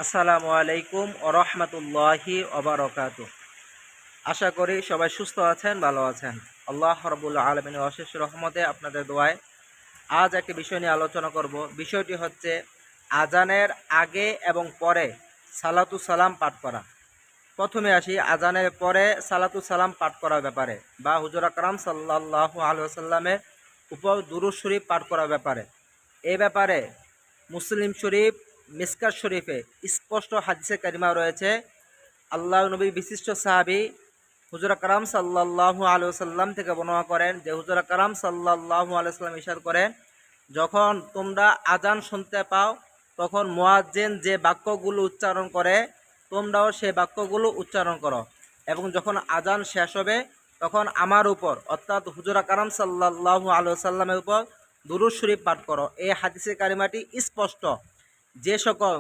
আসসালামু আলাইকুম ওয়া রাহমাতুল্লাহি ওয়া বারাকাতুহু। আশা করি সবাই সুস্থ আছেন, ভালো আছেন। আল্লাহ রাব্বুল আলামিনের অশেষ রহমতে আপনাদের দোয়ায় আজ একটি বিষয় নিয়ে আলোচনা করব। বিষয়টি হচ্ছে আজানের আগে এবং পরে সালাতু সালাম পাঠ করা। প্রথমে আসি আজানের পরে সালাতু সালাম পাঠ করার ব্যাপারে বা হুজুর আকরাম সাল্লাল্লাহু আলাইহি ওয়াসাল্লামের উপর দুরূদ শরীফ পাঠ করার ব্যাপারে। এই ব্যাপারে মুসলিম শরীফ, মিশকাত শরীফে স্পষ্ট হাদিসে কারিমা রয়েছে। আল্লাহ নবীর বিশিষ্ট সাহাবী হুজুর আকরাম সাল্লাল্লাহু আলাইহি ওয়াসাল্লাম থেকে বর্ণনা করেন যে হুজুর আকরাম সাল্লাল্লাহু আলাইহি ওয়াসাল্লাম ইরশাদ করেন, যখন তোমরা আজান শুনতে পাও তখন মুয়াজ্জিন যে বাক্যগুলো উচ্চারণ করে তোমরাও সেই বাক্যগুলো উচ্চারণ করো, এবং যখন আজান শেষ হবে তখন আমার উপর অর্থাৎ হুজুর আকরাম সাল্লাল্লাহু আলাইহি ওয়াসাল্লামের উপর দুরূদ শরীফ পাঠ করো। এই হাদিসের কারিমাটি স্পষ্ট। যে সকল